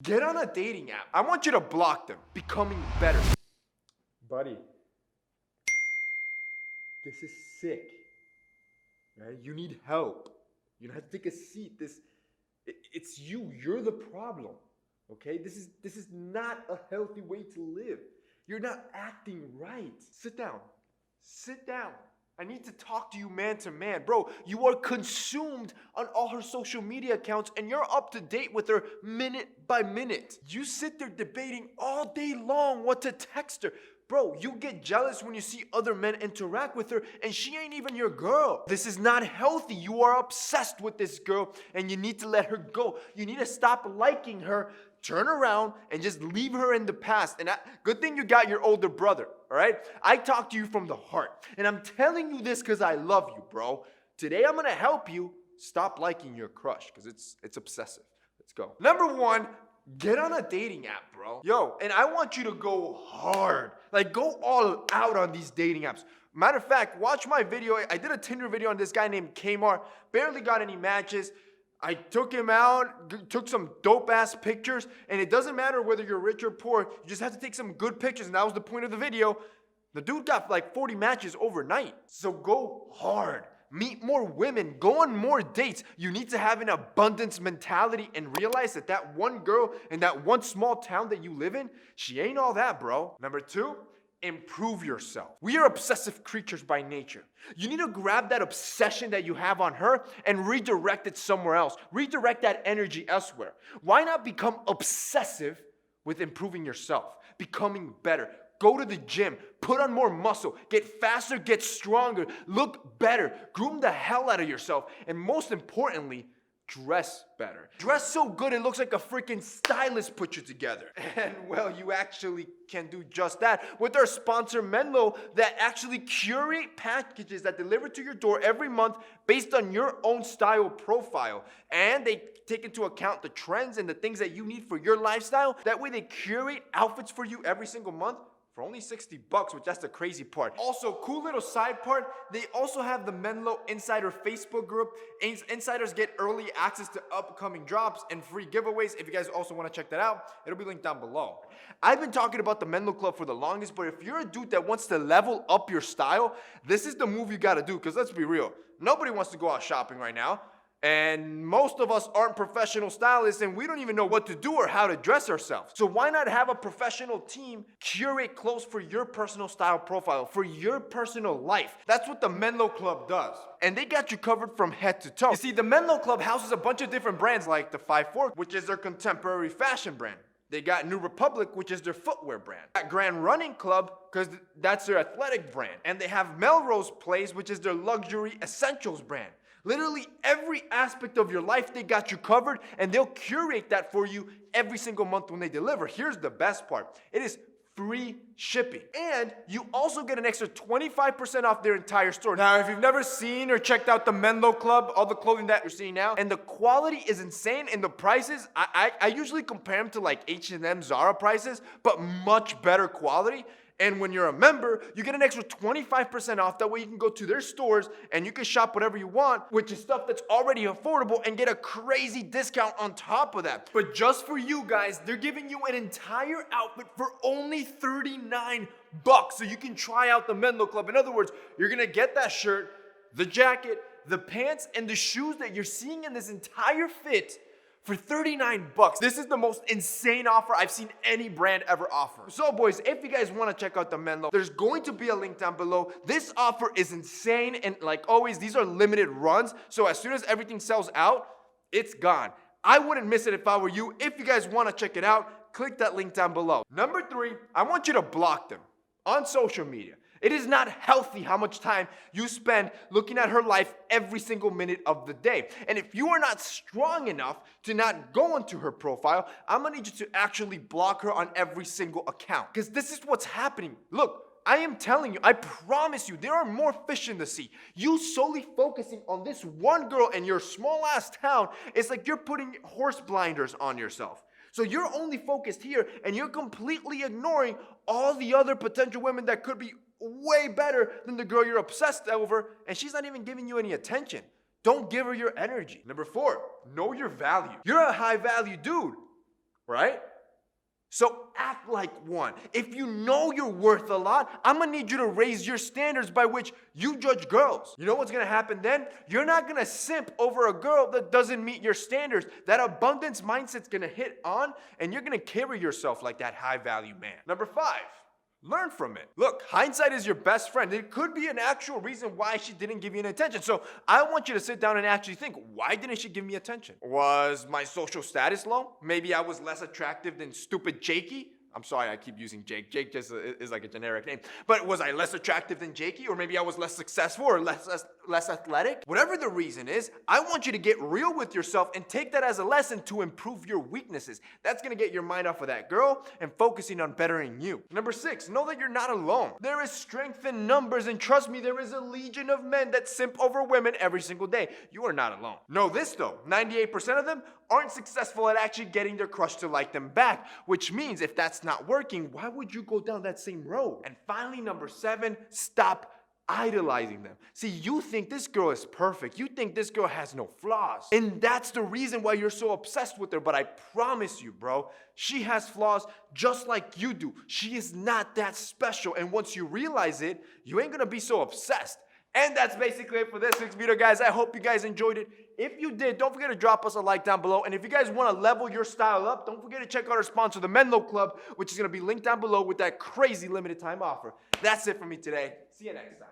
Get on a dating app. I want you to block them. Becoming better. Buddy, this is sick. Right? You need help. You have to take a seat. It's you. You're the problem. Okay? This is not a healthy way to live. You're not acting right. Sit down. Sit down. I need to talk to you man to man. Bro, you are consumed on all her social media accounts and you're up to date with her minute by minute. You sit there debating all day long what to text her. Bro, you get jealous when you see other men interact with her and she ain't even your girl. This is not healthy. You are obsessed with this girl and you need to let her go. You need to stop liking her, turn around and just leave her in the past. And good thing you got your older brother, all right? I talk to you from the heart. And I'm telling you this because I love you, bro. Today I'm going to help you stop liking your crush because it's obsessive. Let's go. Number one, get on a dating app, bro. Yo, and I want you to go hard. Like, go all out on these dating apps. Matter of fact, watch my video. I did a Tinder video on this guy named Kmart. Barely got any matches. I took him out, took some dope-ass pictures, and it doesn't matter whether you're rich or poor. You just have to take some good pictures, and that was the point of the video. The dude got like 40 matches overnight. So go hard. Meet more women. Go on more dates. You need to have an abundance mentality and realize that that one girl in that one small town that you live in, she ain't all that, bro. Number two, improve yourself. We are obsessive creatures by nature. You need to grab that obsession that you have on her and redirect it somewhere else. Redirect that energy elsewhere. Why not become obsessive with improving yourself, becoming better? Go to the gym, put on more muscle, get faster, get stronger, look better, groom the hell out of yourself, and most importantly, dress better. Dress so good it looks like a freaking stylist put you together. And well, you actually can do just that with our sponsor Menlo that actually curate packages that deliver to your door every month based on your own style profile. And they take into account the trends and the things that you need for your lifestyle. That way they curate outfits for you every single month for only $60, which that's the crazy part. Also, cool little side part, they also have the Menlo Insider Facebook group. Insiders get early access to upcoming drops and free giveaways. If you guys also want to check that out, it'll be linked down below. I've been talking about the Menlo Club for the longest, but if you're a dude that wants to level up your style, this is the move you gotta do, because let's be real, nobody wants to go out shopping right now. And most of us aren't professional stylists and we don't even know what to do or how to dress ourselves. So why not have a professional team curate clothes for your personal style profile, for your personal life? That's what the Menlo Club does. And they got you covered from head to toe. You see, the Menlo Club houses a bunch of different brands like the 5-4, which is their contemporary fashion brand. They got New Republic, which is their footwear brand. Got Grand Running Club, because that's their athletic brand. And they have Melrose Place, which is their luxury essentials brand. Literally every aspect of your life, they got you covered, and they'll curate that for you every single month when they deliver. Here's the best part. It is free shipping. And you also get an extra 25% off their entire store. Now, if you've never seen or checked out the Menlo Club, all the clothing that you're seeing now, and the quality is insane, and the prices, I usually compare them to like H&M, Zara prices, but much better quality. And when you're a member, you get an extra 25% off. That way you can go to their stores and you can shop whatever you want, which is stuff that's already affordable, and get a crazy discount on top of that. But just for you guys, they're giving you an entire outfit for only $39, so you can try out the Menlo Club. In other words, you're gonna get that shirt, the jacket, the pants, and the shoes that you're seeing in this entire fit for $39. This is the most insane offer I've seen any brand ever offer. So boys, if you guys want to check out the Menlo, there's going to be a link down below. This offer is insane, and like always, these are limited runs. So as soon as everything sells out, it's gone. I wouldn't miss it if I were you. If you guys want to check it out, click that link down below. Number three, I want you to block them on social media. It is not healthy how much time you spend looking at her life every single minute of the day. And if you are not strong enough to not go into her profile, I'm gonna need you to actually block her on every single account. Because this is what's happening. Look, I am telling you, I promise you, there are more fish in the sea. You solely focusing on this one girl in your small ass town, it's like you're putting horse blinders on yourself. So you're only focused here and you're completely ignoring all the other potential women that could be way better than the girl you're obsessed over, and she's not even giving you any attention. Don't give her your energy. Number four, know your value. You're a high value dude. right? So act like one. If you know you're worth a lot, I'm gonna need you to raise your standards by which you judge girls. You know what's gonna happen then? You're not gonna simp over a girl that doesn't meet your standards. That abundance mindset's gonna hit on, and you're gonna carry yourself like that high value man. Number 5. Learn from it. Look, hindsight is your best friend. It could be an actual reason why she didn't give you an attention. So I want you to sit down and actually think, why didn't she give me attention? Was my social status low? Maybe I was less attractive than stupid Jakey? I'm sorry, I keep using Jake. Jake just is like a generic name. But was I less attractive than Jakey? Or maybe I was less successful or less athletic? Whatever the reason is, I want you to get real with yourself and take that as a lesson to improve your weaknesses. That's gonna get your mind off of that girl and focusing on bettering you. Number 6, know that you're not alone. There is strength in numbers, and trust me, there is a legion of men that simp over women every single day. You are not alone. Know this though, 98% of them aren't successful at actually getting their crush to like them back, which means if that's not working, why would you go down that same road? And finally, number 7, stop idolizing them. See, you think this girl is perfect. You think this girl has no flaws. And that's the reason why you're so obsessed with her. But I promise you, bro, she has flaws just like you do. She is not that special. And once you realize it, you ain't gonna be so obsessed. And that's basically it for this week's video, guys. I hope you guys enjoyed it. If you did, don't forget to drop us a like down below. And if you guys want to level your style up, don't forget to check out our sponsor, the Menlo Club, which is going to be linked down below with that crazy limited time offer. That's it for me today. See you next time.